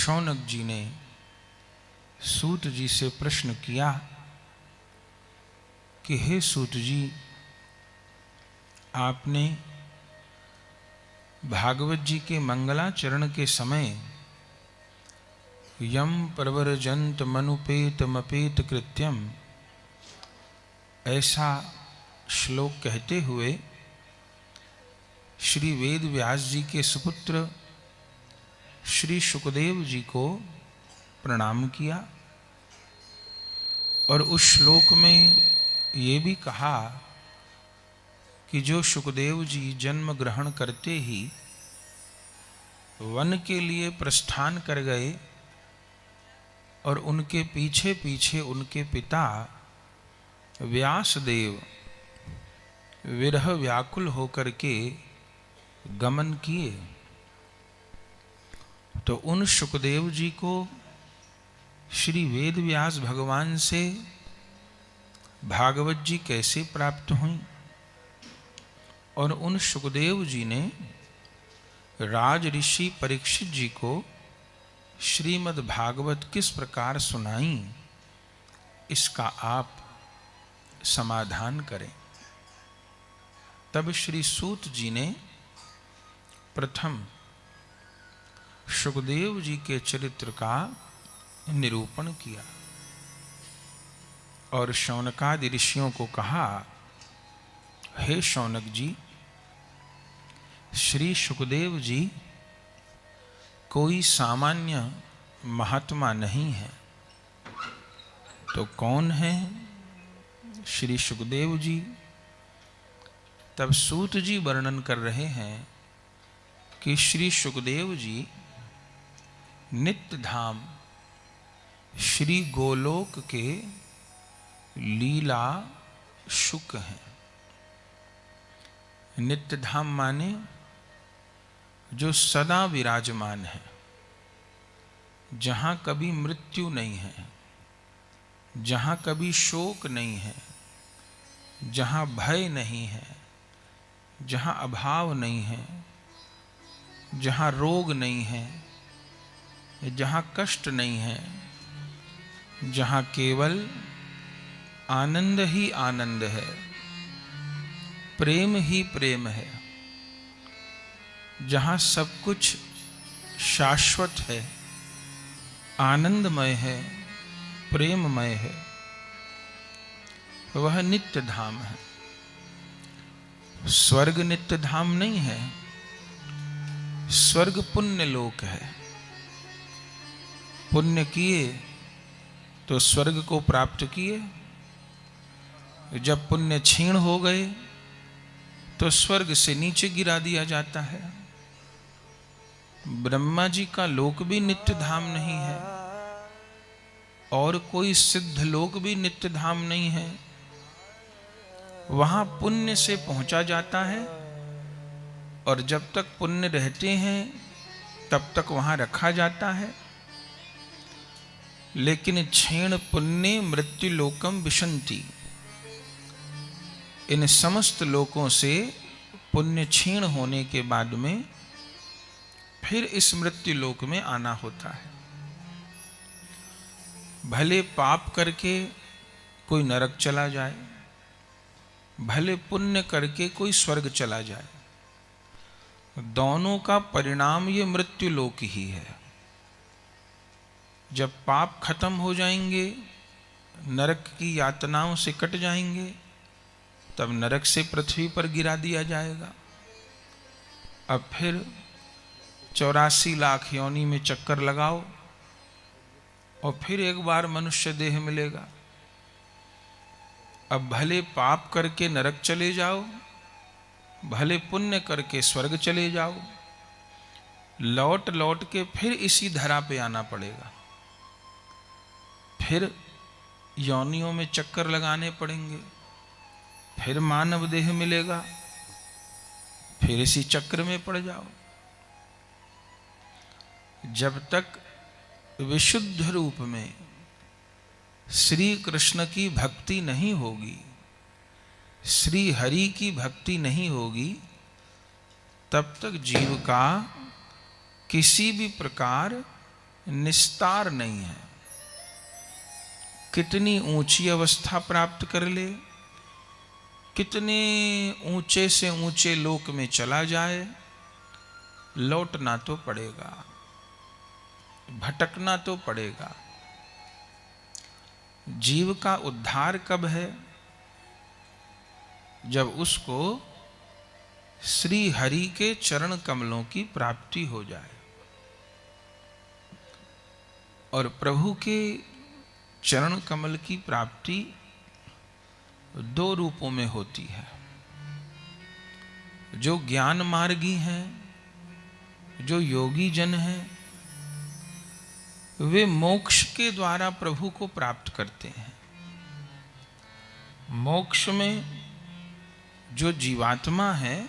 शौनक जी ने सूत जी से प्रश्न किया कि हे सूत जी, आपने भागवत जी के मंगलाचरण के समय यम प्रव्रजंत मनुपेत मपेत कृत्यम ऐसा श्लोक कहते हुए श्री वेद व्यास जी के सुपुत्र श्री शुकदेव जी को प्रणाम किया और उस श्लोक में ये भी कहा कि जो शुकदेव जी जन्म ग्रहण करते ही वन के लिए प्रस्थान कर गए और उनके पीछे पीछे उनके पिता व्यासदेव विरह व्याकुल होकर के गमन किए, तो उन शुकदेव जी को श्री वेद व्यास भगवान से भागवत जी कैसे प्राप्त हुई और उन शुकदेव जी ने राज ऋषि परीक्षित जी को श्रीमद् भागवत किस प्रकार सुनाई, इसका आप समाधान करें। तब श्री सूत जी ने प्रथम शुकदेव जी के चरित्र का निरूपण किया और शौनकादि ऋषियों को कहा, हे शौनक जी, श्री शुकदेव जी कोई सामान्य महात्मा नहीं है। तो कौन है श्री शुकदेव जी? तब सूत जी वर्णन कर रहे हैं कि श्री शुकदेव जी नित्य धाम श्री गोलोक के लीला शुक हैं। नित्य धाम माने जो सदा विराजमान है, जहां कभी मृत्यु नहीं है, जहां कभी शोक नहीं है, जहां भय नहीं है, जहां अभाव नहीं है, जहां रोग नहीं है, जहां कष्ट नहीं है, जहां केवल आनंद ही आनंद है, प्रेम ही प्रेम है, जहां सब कुछ शाश्वत है, आनंदमय है, प्रेममय है, वह नित्य धाम है। स्वर्ग नित्य धाम नहीं है, स्वर्ग पुण्य लोक है। पुण्य किए तो स्वर्ग को प्राप्त किए, जब पुण्य क्षीण हो गए तो स्वर्ग से नीचे गिरा दिया जाता है। ब्रह्मा जी का लोक भी नित्य धाम नहीं है और कोई सिद्ध लोक भी नित्य धाम नहीं है। वहां पुण्य से पहुंचा जाता है और जब तक पुण्य रहते हैं तब तक वहां रखा जाता है, लेकिन क्षीण पुण्य मृत्यु लोकम विशंति, इन समस्त लोकों से पुण्य क्षीण होने के बाद में फिर इस मृत्यु लोक में आना होता है। भले पाप करके कोई नरक चला जाए, भले पुण्य करके कोई स्वर्ग चला जाए, दोनों का परिणाम ये मृत्यु लोक ही है। जब पाप खत्म हो जाएंगे, नरक की यातनाओं से कट जाएंगे, तब नरक से पृथ्वी पर गिरा दिया जाएगा। अब फिर 84 लाख योनि में चक्कर लगाओ और फिर एक बार मनुष्य देह मिलेगा। अब भले पाप करके नरक चले जाओ, भले पुण्य करके स्वर्ग चले जाओ, लौट लौट के फिर इसी धरा पे आना पड़ेगा। फिर योनियों में चक्कर लगाने पड़ेंगे, फिर मानव देह मिलेगा, फिर इसी चक्र में पड़ जाओ। जब तक विशुद्ध रूप में श्री कृष्ण की भक्ति नहीं होगी, श्री हरि की भक्ति नहीं होगी, तब तक जीव का किसी भी प्रकार निस्तार नहीं है। कितनी ऊंची अवस्था प्राप्त कर ले, कितने ऊंचे से ऊंचे लोक में चला जाए, लौटना तो पड़ेगा, भटकना तो पड़ेगा। जीव का उद्धार कब है? जब उसको श्री हरि के चरण कमलों की प्राप्ति हो जाए। और प्रभु के चरण कमल की प्राप्ति दो रूपों में होती है। जो ज्ञान मार्गी हैं, जो योगी जन हैं, वे मोक्ष के द्वारा प्रभु को प्राप्त करते हैं। मोक्ष में जो जीवात्मा है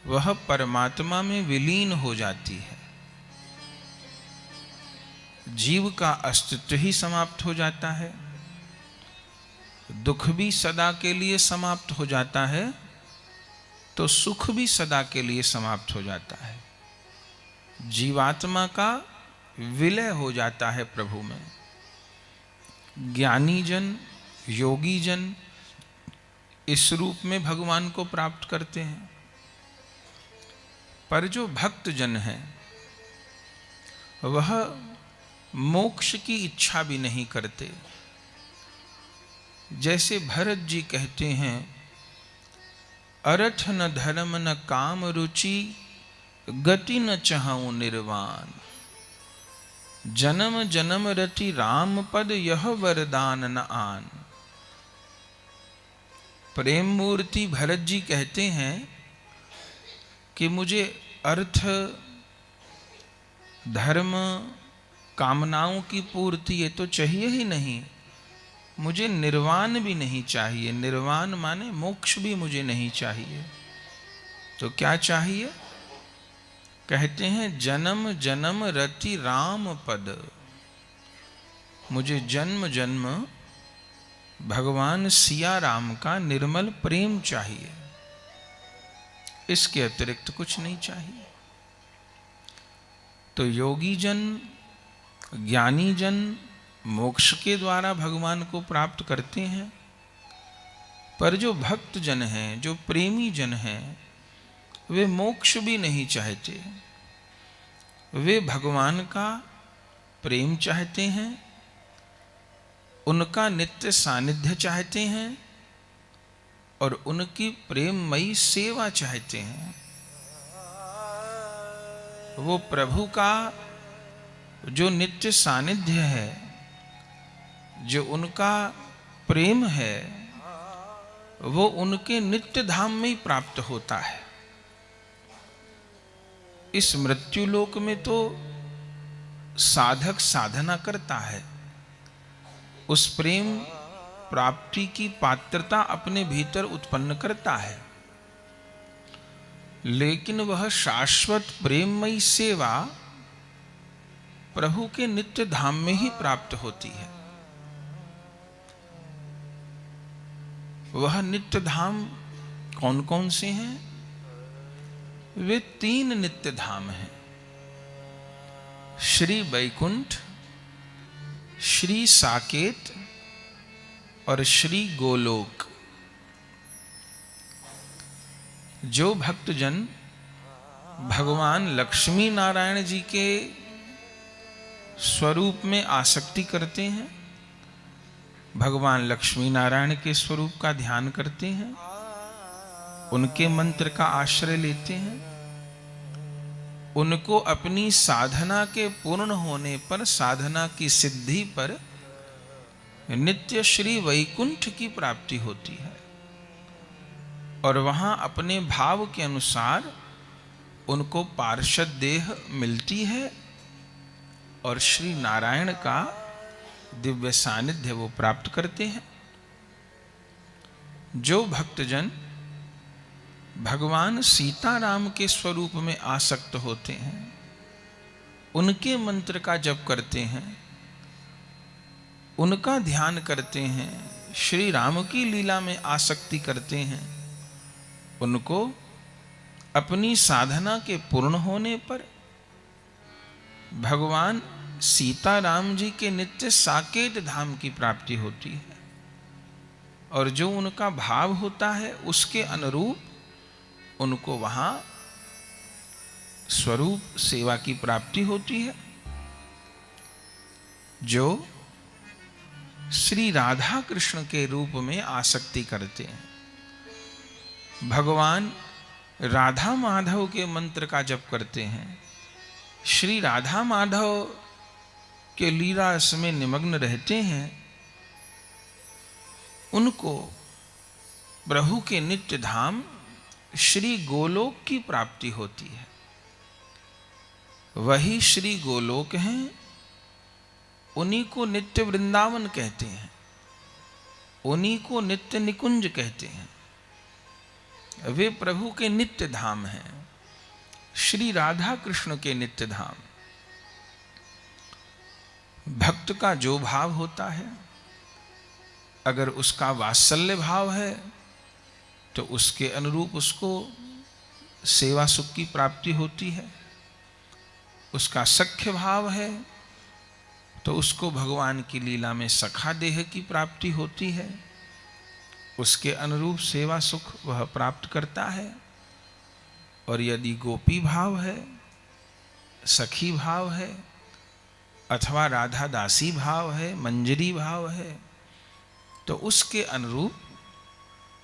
वह परमात्मा में विलीन हो जाती है। जीव का अस्तित्व ही समाप्त हो जाता है, दुख भी सदा के लिए समाप्त हो जाता है, तो सुख भी सदा के लिए समाप्त हो जाता है। जीवात्मा का विलय हो जाता है प्रभु में। ज्ञानी जन, योगी जन इस रूप में भगवान को प्राप्त करते हैं। पर जो भक्त जन है वह मोक्ष की इच्छा भी नहीं करते। जैसे भरत जी कहते हैं, अरथ न धर्म न काम रुचि, गति न चाहूं निर्वाण। जन्म जन्म रति राम पद, यह वरदान न आन। प्रेम मूर्ति भरत जी कहते हैं कि मुझे अर्थ, धर्म, कामनाओं की पूर्ति ये तो चाहिए ही नहीं, मुझे निर्वाण भी नहीं चाहिए। निर्वाण माने मोक्ष भी मुझे नहीं चाहिए। तो क्या चाहिए? कहते हैं जन्म जन्म रति राम पद। मुझे जन्म जन्म भगवान सिया राम का निर्मल प्रेम चाहिए, इसके अतिरिक्त कुछ नहीं चाहिए। तो योगी जन, ज्ञानी जन मोक्ष के द्वारा भगवान को प्राप्त करते हैं। पर जो भक्त जन हैं, जो प्रेमी जन हैं, वे मोक्ष भी नहीं चाहते। वे भगवान का प्रेम चाहते हैं, उनका नित्य सानिध्य चाहते हैं और उनकी प्रेममयी सेवा चाहते हैं। वो प्रभु का जो नित्य सानिध्य है, जो उनका प्रेम है, वो उनके नित्य धाम में ही प्राप्त होता है। इस मृत्यु लोक में तो साधक साधना करता है, उस प्रेम प्राप्ति की पात्रता अपने भीतर उत्पन्न करता है, लेकिन वह शाश्वत प्रेममयी सेवा प्रभु के नित्य धाम में ही प्राप्त होती है। वह नित्य धाम कौन कौन से हैं? वे 3 नित्य धाम हैं, श्री वैकुंठ, श्री साकेत और श्री गोलोक। जो भक्तजन भगवान लक्ष्मी नारायण जी के स्वरूप में आसक्ति करते हैं, भगवान लक्ष्मी नारायण के स्वरूप का ध्यान करते हैं, उनके मंत्र का आश्रय लेते हैं, उनको अपनी साधना के पूर्ण होने पर, साधना की सिद्धि पर नित्य श्री वैकुंठ की प्राप्ति होती है और वहां अपने भाव के अनुसार उनको पार्षद देह मिलती है और श्री नारायण का दिव्य सानिध्य वो प्राप्त करते हैं। जो भक्तजन भगवान सीताराम के स्वरूप में आसक्त होते हैं, उनके मंत्र का जप करते हैं, उनका ध्यान करते हैं, श्री राम की लीला में आसक्ति करते हैं, उनको अपनी साधना के पूर्ण होने पर भगवान सीताराम जी के नित्य साकेत धाम की प्राप्ति होती है, और जो उनका भाव होता है उसके अनुरूप उनको वहां स्वरूप सेवा की प्राप्ति होती है। जो श्री राधा कृष्ण के रूप में आसक्ति करते हैं, भगवान राधा माधव के मंत्र का जप करते हैं, श्री राधा माधव के लीला रस में निमग्न रहते हैं, उनको प्रभु के नित्य धाम श्री गोलोक की प्राप्ति होती है। वही श्री गोलोक हैं, उन्हीं को नित्य वृंदावन कहते हैं, उन्हीं को नित्य निकुंज कहते हैं। वे प्रभु के नित्य धाम हैं, श्री राधा कृष्ण के नित्य धाम। भक्त का जो भाव होता है, अगर उसका वात्सल्य भाव है तो उसके अनुरूप उसको सेवा सुख की प्राप्ति होती है। उसका सख्य भाव है तो उसको भगवान की लीला में सखा देह की प्राप्ति होती है, उसके अनुरूप सेवा सुख वह प्राप्त करता है। और यदि गोपी भाव है, सखी भाव है, अथवा राधा दासी भाव है, मंजरी भाव है, तो उसके अनुरूप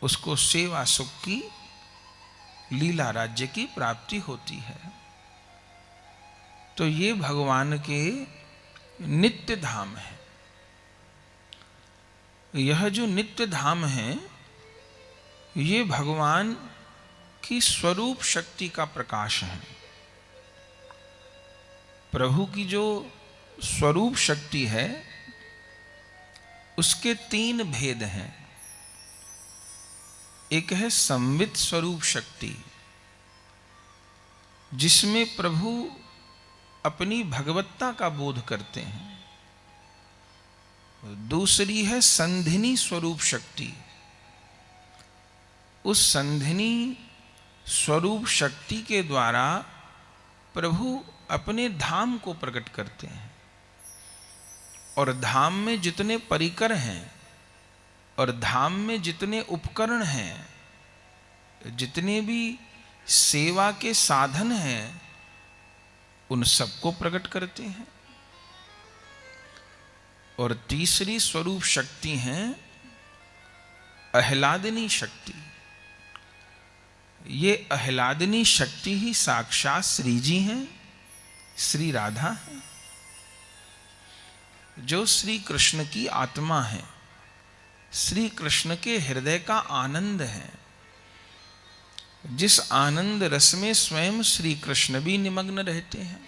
उसको सेवा सुख की, लीला राज्य की प्राप्ति होती है। तो ये भगवान के नित्य धाम है। यह जो नित्य धाम है, ये भगवान की स्वरूप शक्ति का प्रकाश है। प्रभु की जो स्वरूप शक्ति है उसके तीन भेद हैं। एक है संवित स्वरूप शक्ति, जिसमें प्रभु अपनी भगवत्ता का बोध करते हैं। दूसरी है संधिनी स्वरूप शक्ति। उस संधिनी स्वरूप शक्ति के द्वारा प्रभु अपने धाम को प्रकट करते हैं, और धाम में जितने परिकर हैं और धाम में जितने उपकरण हैं, जितने भी सेवा के साधन हैं, उन सबको प्रकट करते हैं। और तीसरी स्वरूप शक्ति है आह्लादिनी शक्ति। ये आह्लादिनी शक्ति ही साक्षात श्री जी हैं, श्री राधा हैं, जो श्री कृष्ण की आत्मा है, श्री कृष्ण के हृदय का आनंद है, जिस आनंद रस में स्वयं श्री कृष्ण भी निमग्न रहते हैं।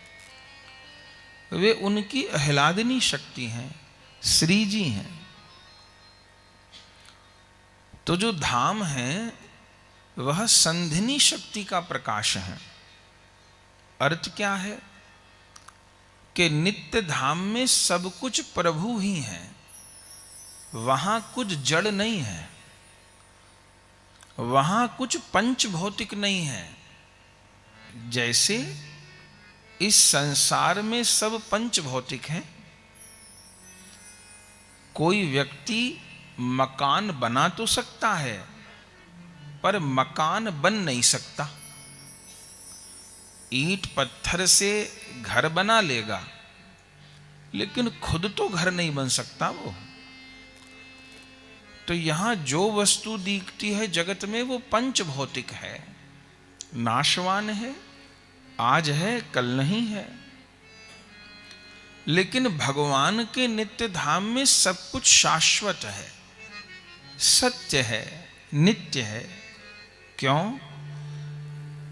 वे उनकी आह्लादिनी शक्ति हैं, श्री जी हैं। तो जो धाम है वह संधिनी शक्ति का प्रकाश है। अर्थ क्या है कि नित्य धाम में सब कुछ प्रभु ही है, वहां कुछ जड़ नहीं है, वहां कुछ पंच भौतिक नहीं है। जैसे इस संसार में सब पंच भौतिक हैं। कोई व्यक्ति मकान बना तो सकता है, पर मकान बन नहीं सकता। ईंट पत्थर से घर बना लेगा, लेकिन खुद तो घर नहीं बन सकता वो। तो यहां जो वस्तु दिखती है जगत में, वो पंच भौतिक है, नाशवान है, आज है कल नहीं है। लेकिन भगवान के नित्य धाम में सब कुछ शाश्वत है, सत्य है, नित्य है। क्यों?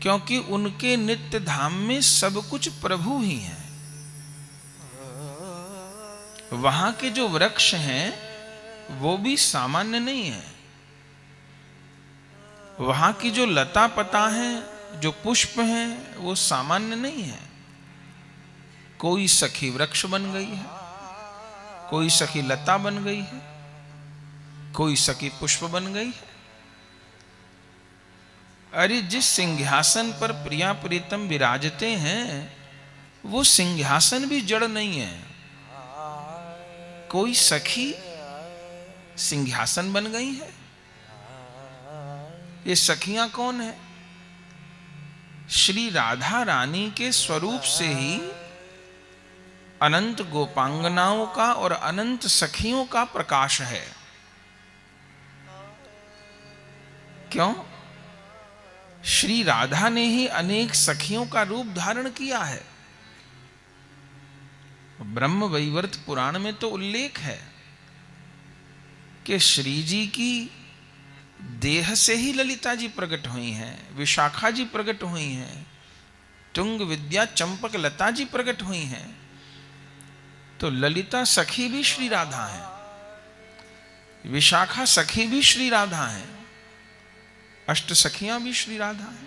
क्योंकि उनके नित्य धाम में सब कुछ प्रभु ही है। वहां के जो वृक्ष हैं वो भी सामान्य नहीं है। वहां की जो लता पता हैं, जो पुष्प हैं, वो सामान्य नहीं है। कोई सखी वृक्ष बन गई है, कोई सखी लता बन गई है, कोई सखी पुष्प बन गई है। अरे जिस सिंहासन पर प्रिया प्रीतम विराजते हैं, वो सिंहासन भी जड़ नहीं है। कोई सखी सिंहासन बन गई है। ये सखियां कौन है? श्री राधा रानी के स्वरूप से ही अनंत गोपांगनाओं का और अनंत सखियों का प्रकाश है। क्यों? श्री राधा ने ही अनेक सखियों का रूप धारण किया है। ब्रह्म वैवर्त पुराण में तो उल्लेख है कि श्री जी की देह से ही ललिता जी प्रकट हुई हैं, विशाखा जी प्रकट हुई हैं, तुंग विद्या चंपक लता जी प्रकट हुई हैं। तो ललिता सखी भी श्री राधा है, विशाखा सखी भी श्री राधा है, अष्ट सखियां भी श्री राधा हैं।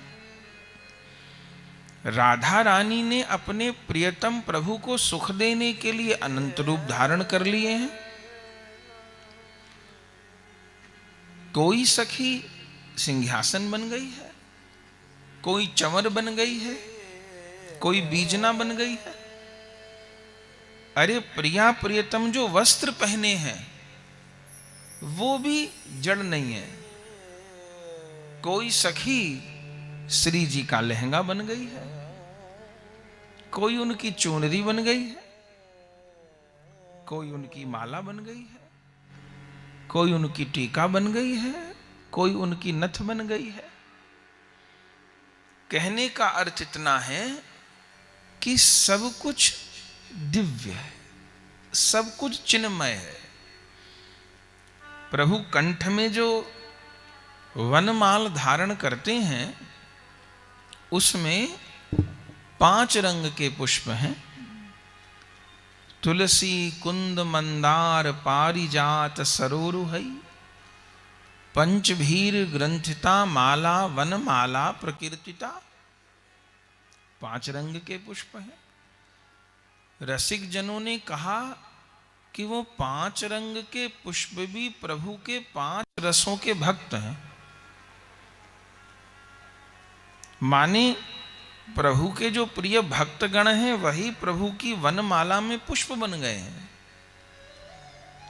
राधा रानी ने अपने प्रियतम प्रभु को सुख देने के लिए अनंत रूप धारण कर लिए हैं। कोई सखी सिंहासन बन गई है, कोई चंवर बन गई है, कोई बीजना बन गई है। अरे प्रिया प्रियतम जो वस्त्र पहने हैं वो भी जड़ नहीं है। कोई सखी श्री जी का लहंगा बन गई है, कोई उनकी चुनरी बन गई है, कोई उनकी माला बन गई है, कोई उनकी टीका बन गई है, कोई उनकी नथ बन गई है। कहने का अर्थ इतना है कि सब कुछ दिव्य है, सब कुछ चिन्मय है। प्रभु कंठ में जो वनमाल धारण करते हैं उसमें 5 रंग के पुष्प हैं। तुलसी कुंद मंदार पारिजात सरोरुहै, पंचभीर ग्रंथिता माला वनमाला प्रकीर्तिता। 5 रंग के पुष्प हैं। रसिक जनों ने कहा कि वो 5 रंग के पुष्प भी प्रभु के 5 रसों के भक्त हैं। माने प्रभु के जो प्रिय भक्तगण हैं वही प्रभु की वनमाला में पुष्प बन गए हैं।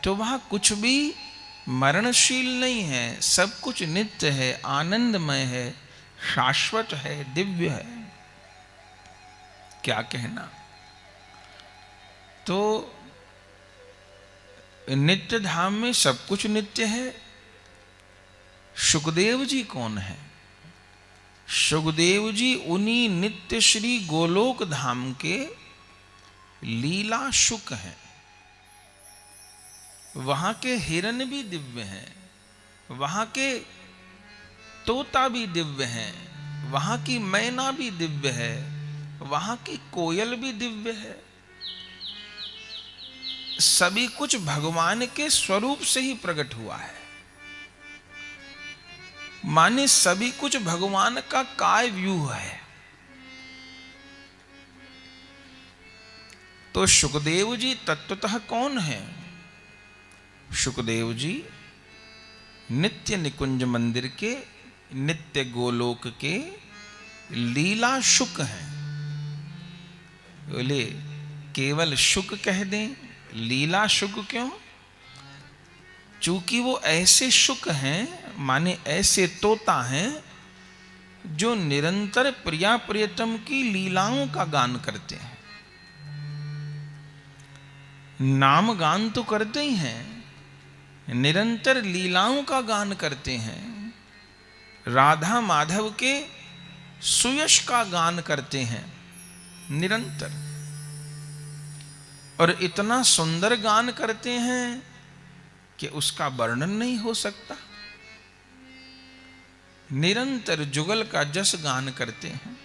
तो वहां कुछ भी मरणशील नहीं है, सब कुछ नित्य है, आनंदमय है, शाश्वत है, दिव्य है। क्या कहना। तो नित्य धाम में सब कुछ नित्य है। सुखदेव जी कौन है? सुखदेव जी उन्हीं नित्य श्री गोलोक धाम के लीला शुक हैं। वहां के हिरण भी दिव्य हैं, वहां के तोता भी दिव्य हैं, वहां की मैना भी दिव्य है, वहां की कोयल भी दिव्य है। सभी कुछ भगवान के स्वरूप से ही प्रकट हुआ है। माने सभी कुछ भगवान का काय व्यूह है। तो सुखदेव जी तत्वतः कौन है? सुखदेव जी नित्य निकुंज मंदिर के, नित्य गोलोक के लीला शुक हैं। बोले केवल शुक कह दें, लीला शुक क्यों? चूंकि वो ऐसे शुक हैं, माने ऐसे तोता हैं जो निरंतर प्रिया प्रियतम की लीलाओं का गान करते हैं। नाम गान तो करते ही हैं, निरंतर लीलाओं का गान करते हैं। राधा माधव के सुयश का गान करते हैं निरंतर, और इतना सुंदर गान करते हैं कि उसका वर्णन नहीं हो सकता। निरंतर जुगल का जस गान करते हैं।